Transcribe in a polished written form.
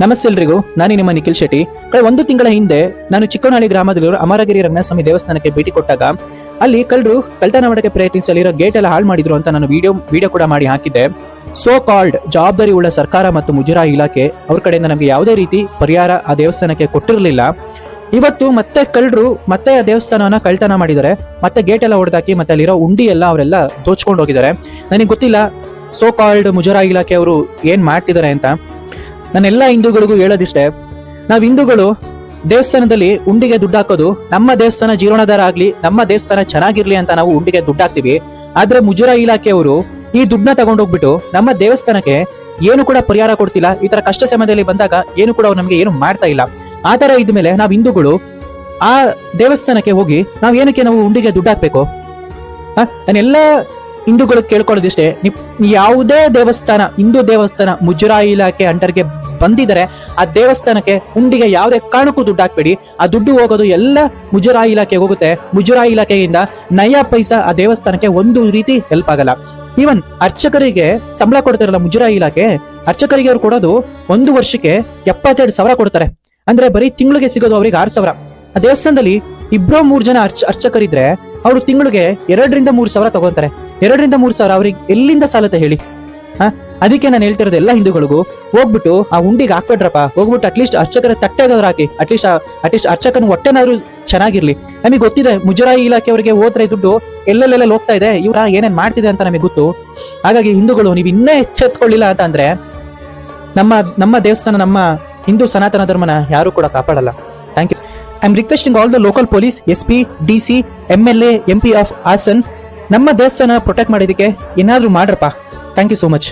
ನಮಸ್ತೆ ಎಲ್ರಿಗೂ, ನಾನು ನಿಮ್ಮ ನಿಖಿಲ್ ಶೆಟ್ಟಿ. ಕಳೆದ 1 ತಿಂಗಳ ಹಿಂದೆ ನಾನು ಚಿಕ್ಕನಹಳ್ಳಿ ಗ್ರಾಮದಲ್ಲಿರೋ ಅಮರಗಿರಿ ರಂಗಸ್ವಾಮಿ ದೇವಸ್ಥಾನಕ್ಕೆ ಭೇಟಿ ಕೊಟ್ಟಾಗ ಅಲ್ಲಿ ಕಳ್ಳರು ಕಳ್ತನ ಮಾಡಕ್ಕೆ ಪ್ರಯತ್ನಿಸಿ ಅಲ್ಲಿರೋ ಗೇಟ್ ಎಲ್ಲ ಹಾಳು ಮಾಡಿದ್ರು ಅಂತ ನಾನು ವಿಡಿಯೋ ಕೂಡ ಮಾಡಿ ಹಾಕಿದ್ದೆ. ಸೋ ಕಾಲ್ಡ್ ಜವಾಬ್ದಾರಿ ಉಳ್ಳ ಸರ್ಕಾರ ಮತ್ತು ಮುಜರಾಯಿ ಇಲಾಖೆ ಅವ್ರ ಕಡೆಯಿಂದ ನಮಗೆ ಯಾವುದೇ ರೀತಿ ಪರಿಹಾರ ಆ ದೇವಸ್ಥಾನಕ್ಕೆ ಕೊಟ್ಟಿರಲಿಲ್ಲ. ಇವತ್ತು ಮತ್ತೆ ಕಳ್ಳರು ಮತ್ತೆ ಆ ದೇವಸ್ಥಾನವನ್ನ ಕಳ್ತನ ಮಾಡಿದ್ದಾರೆ, ಮತ್ತೆ ಗೇಟ್ ಎಲ್ಲ ಹೊಡೆದಾಕಿ ಮತ್ತೆ ಅಲ್ಲಿರೋ ಉಂಡಿ ಎಲ್ಲ ಅವರೆಲ್ಲ ದೋಚ್ಕೊಂಡು ಹೋಗಿದ್ದಾರೆ. ನನಗೆ ಗೊತ್ತಿಲ್ಲ ಸೋ ಕಾಲ್ಡ್ ಮುಜರಾಯಿ ಇಲಾಖೆ ಅವರು ಏನ್ ಮಾಡ್ತಿದ್ದಾರೆ ಅಂತ. ನಾನೆಲ್ಲ ಹಿಂದೂಗಳಿಗೂ ಹೇಳೋದಿಷ್ಟೇ, ನಾವ್ ಹಿಂದೂಗಳು ದೇವಸ್ಥಾನದಲ್ಲಿ ಉಂಡಿಗೆ ದುಡ್ಡು ಹಾಕೋದು ನಮ್ಮ ದೇವಸ್ಥಾನ ಜೀರ್ಣೋದ್ಧಾರ ಆಗ್ಲಿ, ನಮ್ಮ ದೇವಸ್ಥಾನ ಚೆನ್ನಾಗಿರ್ಲಿ ಅಂತ ನಾವು ಉಂಡಿಗೆ ದುಡ್ಡು ಹಾಕ್ತಿವಿ. ಆದ್ರೆ ಮುಜರಾಯಿ ಇಲಾಖೆಯವರು ಈ ದುಡ್ಡನ್ನ ತಗೊಂಡೋಗ್ಬಿಟ್ಟು ನಮ್ಮ ದೇವಸ್ಥಾನಕ್ಕೆ ಏನು ಕೂಡ ಪರಿಹಾರ ಕೊಡ್ತಿಲ್ಲ. ಈ ತರ ಕಷ್ಟ ಸಮಯದಲ್ಲಿ ಬಂದಾಗ ಏನು ಕೂಡ ಅವ್ರು ನಮ್ಗೆ ಏನು ಮಾಡ್ತಾ ಇಲ್ಲ. ಆ ತರ ಇದ್ಮೇಲೆ ನಾವ್ ಹಿಂದೂಗಳು ಆ ದೇವಸ್ಥಾನಕ್ಕೆ ಹೋಗಿ ನಾವು ಉಂಡಿಗೆ ದುಡ್ಡು ಹಾಕ್ಬೇಕು? ನಾನೆಲ್ಲ ಹಿಂದೂಗಳು ಕೇಳ್ಕೊಳ್ಳೋದಿಷ್ಟೇ, ಯಾವುದೇ ದೇವಸ್ಥಾನ ಹಿಂದೂ ದೇವಸ್ಥಾನ ಮುಜರಾಯಿ ಇಲಾಖೆ ಅಂಡರ್ಗೆ ಬಂದಿದ್ದಾರೆ ಆ ದೇವಸ್ಥಾನಕ್ಕೆ ಉಂಡಿಗೆ ಯಾವುದೇ ಕಾರಣಕ್ಕೂ ದುಡ್ಡು ಹಾಕ್ಬೇಡಿ. ಆ ದುಡ್ಡು ಹೋಗೋದು ಎಲ್ಲ ಮುಜರಾಯಿ ಇಲಾಖೆಗೆ ಹೋಗುತ್ತೆ. ಮುಜರಾಯಿ ಇಲಾಖೆಯಿಂದ ನಯ ಪೈಸಾ ಆ ದೇವಸ್ಥಾನಕ್ಕೆ ಒಂದು ರೀತಿ ಹೆಲ್ಪ್ ಆಗಲ್ಲ. ಈವನ್ ಅರ್ಚಕರಿಗೆ ಸಂಬಳ ಕೊಡ್ತಾರಲ್ಲ ಮುಜರಾಯಿ ಇಲಾಖೆ, ಅರ್ಚಕರಿಗೆ ಅವ್ರು ಕೊಡೋದು 1 ವರ್ಷಕ್ಕೆ 72,000 ಕೊಡ್ತಾರೆ. ಅಂದ್ರೆ ಬರೀ ತಿಂಗಳಿಗೆ ಸಿಗೋದು ಅವ್ರಿಗೆ 6,000. ಆ ದೇವಸ್ಥಾನದಲ್ಲಿ 2-3 ಜನ ಅರ್ಚಕರಿದ್ರೆ ಅವರು ತಿಂಗಳಿಗೆ 2,000-3,000 ತಗೋತಾರೆ. 2,000-3,000 ಅವ್ರಿಗೆ ಎಲ್ಲಿಂದ ಸಾಲತ್ತೆ ಹೇಳಿ? ಅದಕ್ಕೆ ನಾನು ಹೇಳ್ತಿರೋದು ಎಲ್ಲ ಹಿಂದೂಗಳಿಗೂ, ಹೋಗ್ಬಿಟ್ಟು ಆ ಉಂಡಿಗೆ ಹಾಕ್ಬೇಡ್ರಪ್ಪ. ಹೋಗ್ಬಿಟ್ಟು ಅಟ್ಲೀಸ್ಟ್ ಅರ್ಚಕರ ತಟ್ಟೆಗಾದ್ರು ಹಾಕಿ, ಅಟ್ಲೀಸ್ಟ್ ಅರ್ಚಕನ ಹೊಟ್ಟೆನಾದ್ರು ಚೆನ್ನಾಗಿರ್ಲಿ. ನಮಗೆ ಗೊತ್ತಿದೆ ಮುಜರಾಯಿ ಇಲಾಖೆಯವರಿಗೆ ಹೋದ್ರೆ ದುಡ್ಡು ಎಲ್ಲೆಲ್ಲೆಲ್ಲ ಹೋಗ್ತಾ ಇದೆ, ಇವ್ರ ಏನೇನ್ ಮಾಡ್ತಿದೆ ಅಂತ ನಮಗೆ ಗೊತ್ತು. ಹಾಗಾಗಿ ಹಿಂದೂಗಳು ನೀವು ಇನ್ನೇ ಎಚ್ಚೆತ್ಕೊಳ್ಳಿಲ್ಲ ಅಂತ ಅಂದ್ರೆ ನಮ್ಮ ದೇವಸ್ಥಾನ, ನಮ್ಮ ಹಿಂದೂ ಸನಾತನ ಧರ್ಮನ ಯಾರು ಕೂಡ ಕಾಪಾಡಲ್ಲ. Thank you. I am requesting all the local police, SP, DC, MLA, MP of Hassan, ನಮ್ಮ ದೇವಸ್ಥಾನ ಪ್ರೊಟೆಕ್ಟ್ ಮಾಡೋದಕ್ಕೆ ಏನಾದ್ರೂ ಮಾಡ್ರಪ್ಪ. Thank you so much.